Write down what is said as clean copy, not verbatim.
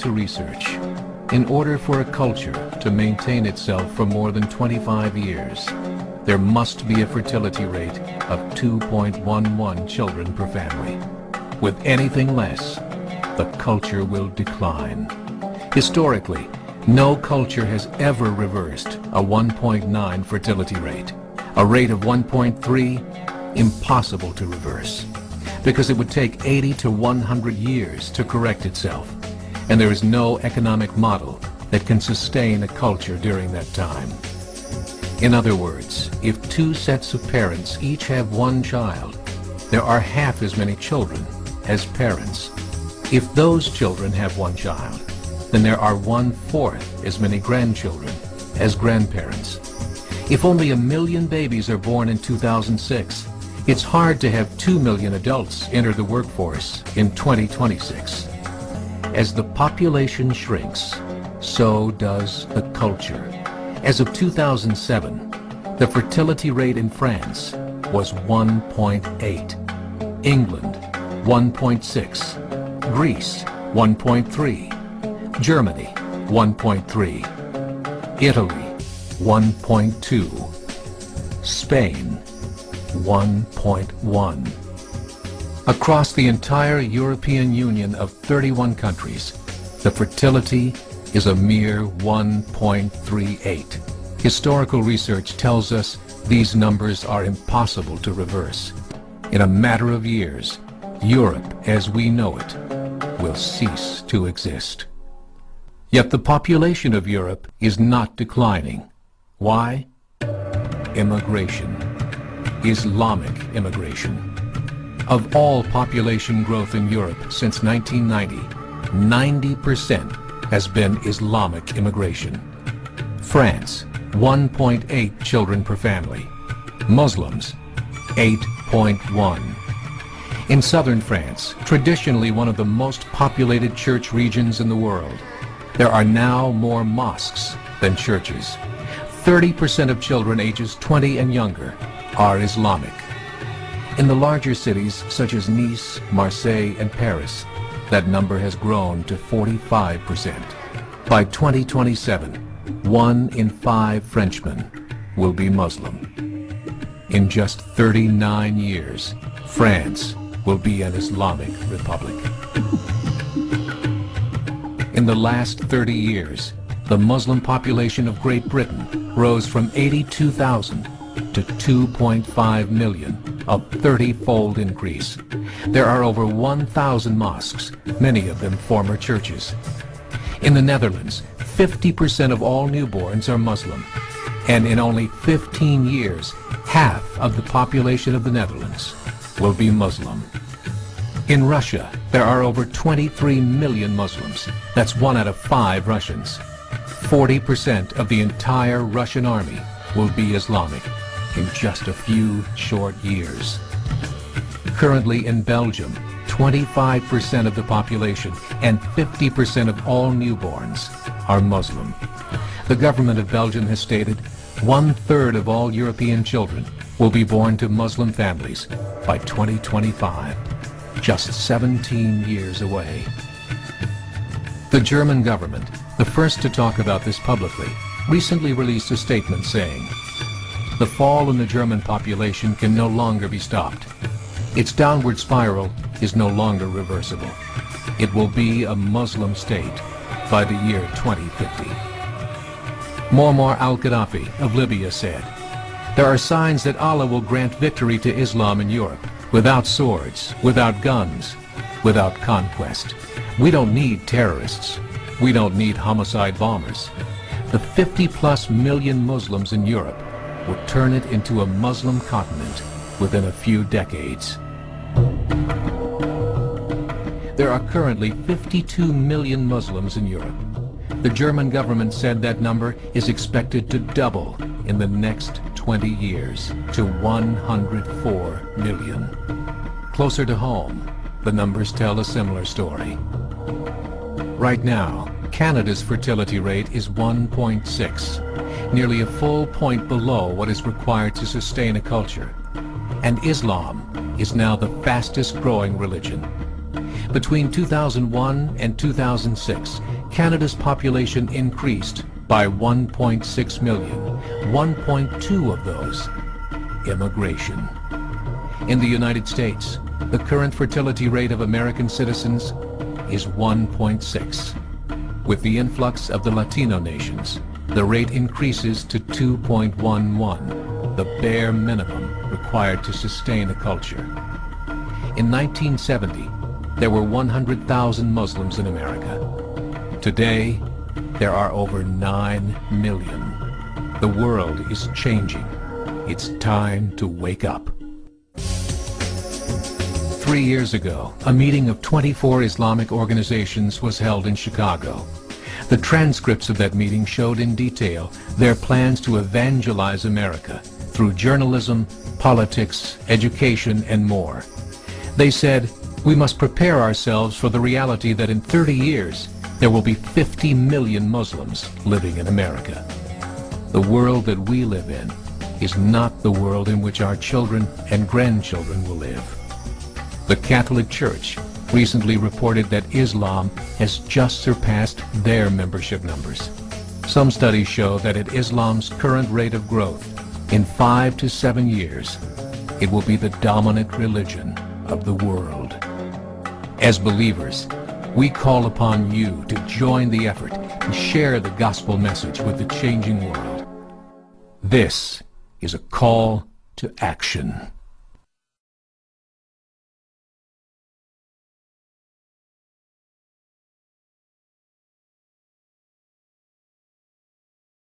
to research. In order for a culture to maintain itself for more than 25 years, there must be a fertility rate of 2.11 children per family. With anything less, the culture will decline. Historically, no culture has ever reversed a 1.9 fertility rate. A rate of 1.3, impossible to reverse, because it would take 80 to 100 years to correct itself, and there is no economic model that can sustain a culture during that time. In other words, if two sets of parents each have one child, there are half as many children as parents. If those children have one child, then there are 1/4 as many grandchildren as grandparents. If only 1 million babies are born in 2006, it's hard to have 2 million adults enter the workforce in 2026. As the population shrinks, so does the culture. As of 2007, the fertility rate in France was 1.8, England 1.6, Greece 1.3, Germany 1.3, Italy 1.2, Spain 1.1. Across the entire European Union of 31 countries, the fertility is a mere 1.38. Historical research tells us these numbers are impossible to reverse. In a matter of years, Europe as we know it will cease to exist. Yet the population of Europe is not declining. Why? Immigration. Islamic immigration. Of all population growth in Europe since 1990, 90% has been Islamic immigration. France, 1.8 children per family. Muslims, 8.1. In southern France, traditionally one of the most populated church regions in the world, there are now more mosques than churches. 30% of children ages 20 and younger are Islamic. In the larger cities such as Nice, Marseille, and Paris, that number has grown to 45%. By 2027, 1 in 5 Frenchmen will be Muslim. In just 39 years, France will be an Islamic republic. In the last 30 years, the Muslim population of Great Britain rose from 82,000 to 2.5 million, a 30-fold increase. There are over 1,000 mosques, many of them former churches. In the Netherlands, 50% of all newborns are Muslim, and in only 15 years, half of the population of the Netherlands will be Muslim. In Russia, there are over 23 million Muslims. That's 1 out of 5 Russians. 40% of the entire Russian army will be Islamic in just a few short years. Currently in Belgium, 25% of the population and 50% of all newborns are Muslim. The government of Belgium has stated 1/3 of all European children will be born to Muslim families by 2025, just 17 years away. The German government, the first to talk about this publicly, recently released a statement saying, "The fall in the German population can no longer be stopped. Its downward spiral is no longer reversible. It will be a Muslim state by the year 2050. Muammar al-Gaddafi of Libya said, "There are signs that Allah will grant victory to Islam in Europe, without swords, without guns, without conquest. We don't need terrorists. We don't need homicide bombers. The 50+ million Muslims in Europe will turn it into a Muslim continent within a few decades." There are currently 52 million Muslims in Europe. The German government said that number is expected to double in the next 20 years to 104 million. Closer to home, the numbers tell a similar story. Right now, Canada's fertility rate is 1.6, nearly a full point below what is required to sustain a culture. And Islam is now the fastest growing religion. Between 2001 and 2006, Canada's population increased by 1.6 million, 1.2 of those immigration. In the United States, the current fertility rate of American citizens is 1.6. With the influx of the Latino nations, the rate increases to 2.11, the bare minimum required to sustain a culture. In 1970, there were 100,000 Muslims in America. Today, there are over 9 million. The world is changing. It's time to wake up. 3 years ago, a meeting of 24 Islamic organizations was held in Chicago. The transcripts of that meeting showed in detail their plans to evangelize America through journalism, politics, education, and more. They said, we must prepare ourselves for the reality that in 30 years, there will be 50 million Muslims living in America. The world that we live in is not the world in which our children and grandchildren will live. The Catholic Church recently reported that Islam has just surpassed their membership numbers. Some studies show that at Islam's current rate of growth, in 5 to 7 years, it will be the dominant religion of the world. As believers, we call upon you to join the effort to share the gospel message with the changing world. This is a call to action.